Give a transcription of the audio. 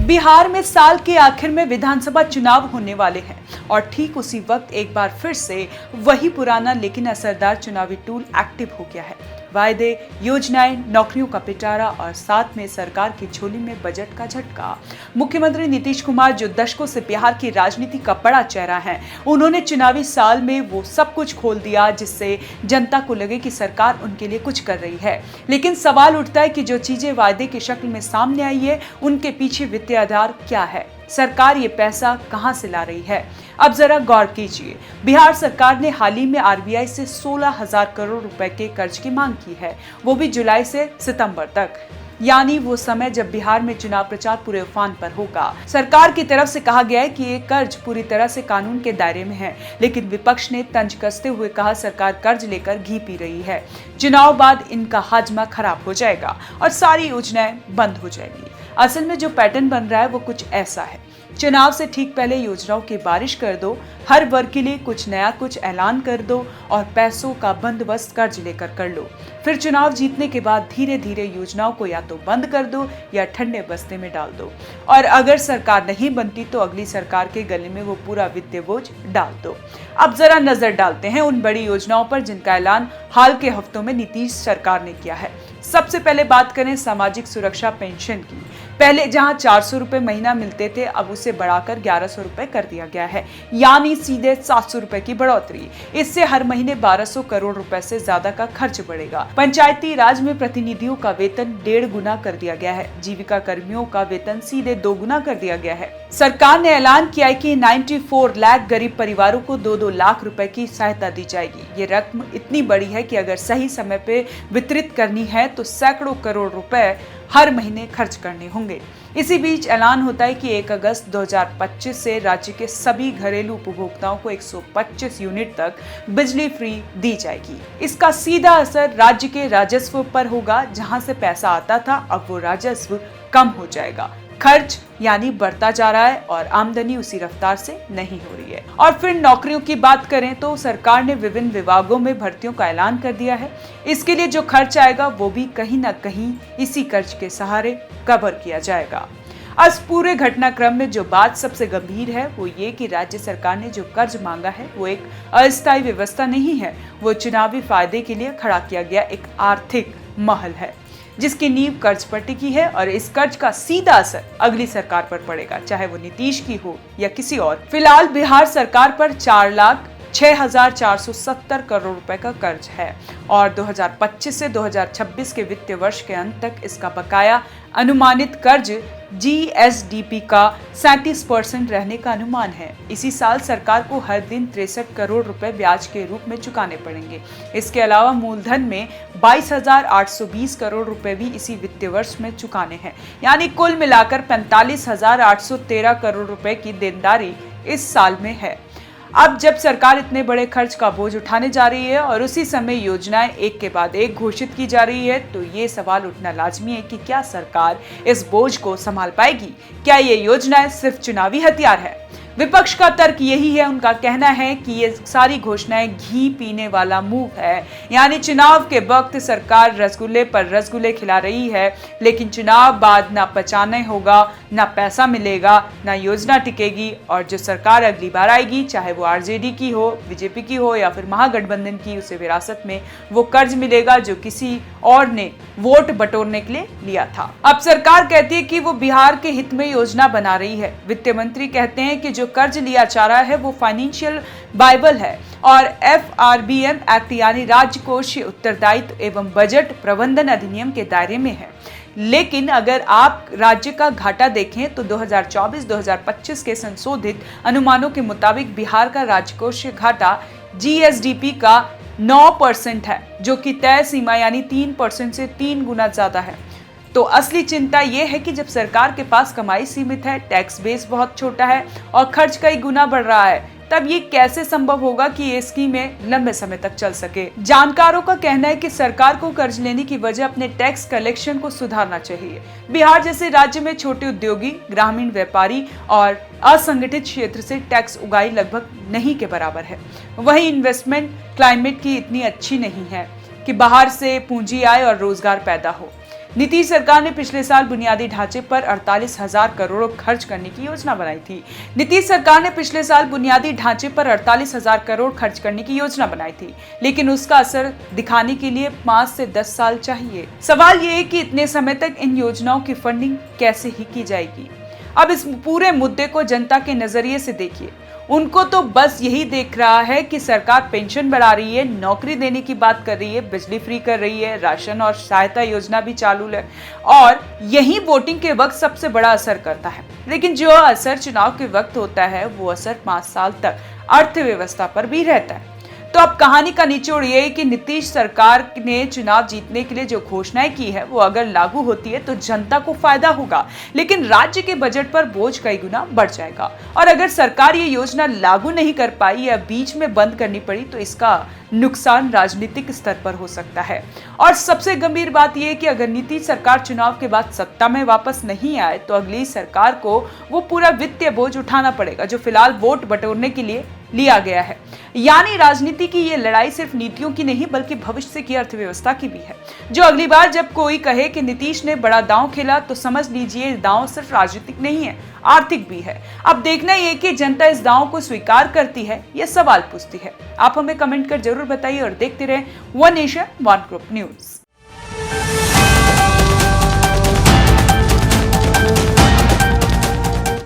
बिहार में साल के आखिर में विधानसभा चुनाव होने वाले हैं और ठीक उसी वक्त एक बार फिर से वही पुराना लेकिन असरदार चुनावी टूल एक्टिव हो गया है। वायदे, योजनाएं, नौकरियों का पिटारा और साथ में सरकार की झोली में बजट का झटका। मुख्यमंत्री नीतीश कुमार जो दशकों से बिहार की राजनीति का बड़ा चेहरा है, उन्होंने चुनावी साल में वो सब कुछ खोल दिया जिससे जनता को लगे कि सरकार उनके लिए कुछ कर रही है। लेकिन सवाल उठता है कि जो चीजें वायदे की शक्ल में सामने आई है, उनके पीछे वित्तीय आधार क्या है? सरकार ये पैसा कहां से ला रही है? अब जरा गौर कीजिए। बिहार सरकार ने हाल ही में आरबीआई से 16,000 करोड़ रुपए के कर्ज की मांग की है, वो भी जुलाई से सितंबर तक, यानी वो समय जब बिहार में चुनाव प्रचार पूरे उफान पर होगा। सरकार की तरफ से कहा गया है कि ये कर्ज पूरी तरह से कानून के दायरे में है, लेकिन विपक्ष ने तंज कसते हुए कहा सरकार कर्ज लेकर घी पी रही है। चुनाव बाद इनका हाजमा खराब हो जाएगा और सारी योजनाएं बंद हो जाएगी। असल में जो पैटर्न बन रहा है वो कुछ ऐसा है। चुनाव से ठीक पहले योजनाओं की बारिश कर दो, हर वर्ग के लिए कुछ नया कुछ ऐलान कर दो और पैसों का बंदोबस्त कर्ज लेकर कर लो। फिर चुनाव जीतने के बाद धीरे धीरे योजनाओं को या तो बंद कर दो या ठंडे बस्ते में डाल दो, और अगर सरकार नहीं बनती तो अगली सरकार के गले में वो पूरा वित्तीय बोझ डाल दो। अब जरा नजर डालते हैं उन बड़ी योजनाओं पर जिनका ऐलान हाल के हफ्तों में नीतीश सरकार ने किया है। सबसे पहले बात करें सामाजिक सुरक्षा पेंशन की। पहले जहां 400 रुपए महीना मिलते थे, अब उसे बढ़ाकर 1100 रुपए कर दिया गया है, यानी सीधे 700 रुपए की बढ़ोतरी। इससे हर महीने 1200 करोड़ रुपए से ज्यादा का खर्च बढ़ेगा। पंचायती राज में प्रतिनिधियों का वेतन 1.5 गुना कर दिया गया है। जीविका कर्मियों का वेतन सीधे 2 गुना कर दिया गया है। सरकार ने ऐलान किया है कि 94 लाख गरीब परिवारों को 2-2 लाख रुपए की सहायता दी जाएगी। ये रकम इतनी बड़ी है कि अगर सही समय पे वितरित करनी है तो सैकड़ों करोड़ रुपए हर महीने खर्च करने होंगे। इसी बीच ऐलान होता है कि 1 अगस्त 2025 से राज्य के सभी घरेलू उपभोक्ताओं को 125 यूनिट तक बिजली फ्री दी जाएगी। इसका सीधा असर राज्य के राजस्व पर होगा। जहां से पैसा आता था, अब वो राजस्व कम हो जाएगा। खर्च यानी बढ़ता जा रहा है और आमदनी उसी रफ्तार से नहीं हो रही है। और फिर नौकरियों की बात करें तो सरकार ने विभिन्न विभागों में भर्तियों का ऐलान कर दिया है। इसके लिए जो खर्च आएगा वो भी कहीं ना कहीं इसी कर्ज के सहारे कवर किया जाएगा। आज पूरे घटनाक्रम में जो बात सबसे गंभीर है वो ये कि राज्य सरकार ने जो कर्ज मांगा है वो एक अस्थायी व्यवस्था नहीं है, वो चुनावी फायदे के लिए खड़ा किया गया एक आर्थिक महल है जिसकी नींव कर्ज पर टिकी है, और इस कर्ज का सीधा असर अगली सरकार पर पड़ेगा, चाहे वो नीतीश की हो या किसी और। फिलहाल बिहार सरकार पर 4,06,470 करोड़ रुपए का कर्ज है और 2025 से 2026 के वित्तीय वर्ष के अंत तक इसका बकाया अनुमानित कर्ज जीएसडीपी का 37% रहने का अनुमान है। इसी साल सरकार को हर दिन 63 करोड़ रुपए ब्याज के रूप में चुकाने पड़ेंगे। इसके अलावा मूलधन में 22,820 करोड़ रुपए भी इसी वित्तीय वर्ष में चुकाने हैं, यानी कुल मिलाकर 45,813 करोड़ रुपए की देनदारी इस साल में है। अब जब सरकार इतने बड़े खर्च का बोझ उठाने जा रही है और उसी समय योजनाएं एक के बाद एक घोषित की जा रही है, तो ये सवाल उठना लाजमी है कि क्या सरकार इस बोझ को संभाल पाएगी? क्या ये योजनाएं सिर्फ चुनावी हथियार है? विपक्ष का तर्क यही है। उनका कहना है कि ये सारी घोषणाएं घी पीने वाला मुंह है, यानी चुनाव के वक्त सरकार रसगुल्ले पर रसगुल्ले खिला रही है, लेकिन चुनाव बाद ना पचाने होगा, ना पैसा मिलेगा, ना योजना टिकेगी, और जो सरकार अगली बार आएगी, चाहे वो आरजेडी की हो, बीजेपी की हो या फिर महागठबंधन की, उसे विरासत में वो कर्ज मिलेगा जो किसी और ने वोट बटोरने के लिए लिया था। अब सरकार कहती है कि वो बिहार के हित में योजना बना रही है। वित्त मंत्री कहते हैं कि जो कर्ज लिया जा रहा है वो फाइनेंशियल बाइबल है और FRBM एक्ट यानी राज्य कोषीय उत्तरदायित्व एवं बजट प्रबंधन अधिनियम के दायरे में है। लेकिन अगर आप राज्य का घाटा देखें तो 2024-2025 के संशोधित अनुमानों के मुताबिक बिहार का राजकोषीय घाटा GSDP का 9% है, जो कि तय सीमा यानी 3% से 3 गुना ज्यादा है। तो असली चिंता यह है कि जब सरकार के पास कमाई सीमित है, टैक्स बेस बहुत छोटा है और खर्च कई गुना बढ़ रहा है, तब ये कैसे संभव होगा कि ये स्कीमें लंबे समय तक चल सके? जानकारों का कहना है कि सरकार को कर्ज लेने की वजह अपने टैक्स कलेक्शन को सुधारना चाहिए। बिहार जैसे राज्य में छोटे उद्योगी, ग्रामीण व्यापारी और असंगठित क्षेत्र से टैक्स उगाही लगभग नहीं के बराबर है। वहीं इन्वेस्टमेंट क्लाइमेट की इतनी अच्छी नहीं है कि बाहर से पूंजी आए और रोजगार पैदा हो। नीतीश सरकार ने पिछले साल बुनियादी ढांचे पर 48,000 करोड़ खर्च करने की योजना बनाई थी। नीतीश सरकार ने पिछले साल बुनियादी ढांचे पर 48,000 करोड़ खर्च करने की योजना बनाई थी, लेकिन उसका असर दिखाने के लिए 5 से 10 साल चाहिए। सवाल ये है कि इतने समय तक इन योजनाओं की फंडिंग कैसे ही की जाएगी। अब इस पूरे मुद्दे को जनता के नजरिए से देखिए। उनको तो बस यही देख रहा है कि सरकार पेंशन बढ़ा रही है, नौकरी देने की बात कर रही है, बिजली फ्री कर रही है, राशन और सहायता योजना भी चालू है, और यही वोटिंग के वक्त सबसे बड़ा असर करता है। लेकिन जो असर चुनाव के वक्त होता है वो असर 5 साल तक अर्थव्यवस्था पर भी रहता है। तो अब कहानी का निचोड़ ये है कि नीतीश सरकार ने चुनाव जीतने के लिए जो घोषणाएं की है वो अगर लागू होती है तो जनता को फायदा होगा, लेकिन राज्य के बजट पर बोझ कई गुना बढ़ जाएगा। और अगर सरकार ये योजना लागू नहीं कर पाई या बीच में बंद करनी पड़ी तो इसका नुकसान राजनीतिक स्तर पर हो सकता है। और सबसे गंभीर बात यह है कि अगर नीतीश सरकार चुनाव के बाद सत्ता में वापस नहीं आए तो अगली सरकार को वो पूरा वित्तीय बोझ उठाना पड़ेगा जो फिलहाल वोट बटोरने के लिए लिया गया है। यानी राजनीति की ये लड़ाई सिर्फ नीतियों की नहीं बल्कि भविष्य की अर्थव्यवस्था की भी है। जो अगली बार जब कोई कहे कि नीतीश ने बड़ा दांव खेला तो समझ लीजिए दांव सिर्फ राजनीतिक नहीं है, आर्थिक भी है। अब देखना ये कि जनता इस दांव को स्वीकार करती है या सवाल पूछती है। आप हमें कमेंट कर जरूर बताइए और देखते रहे one nation one group news.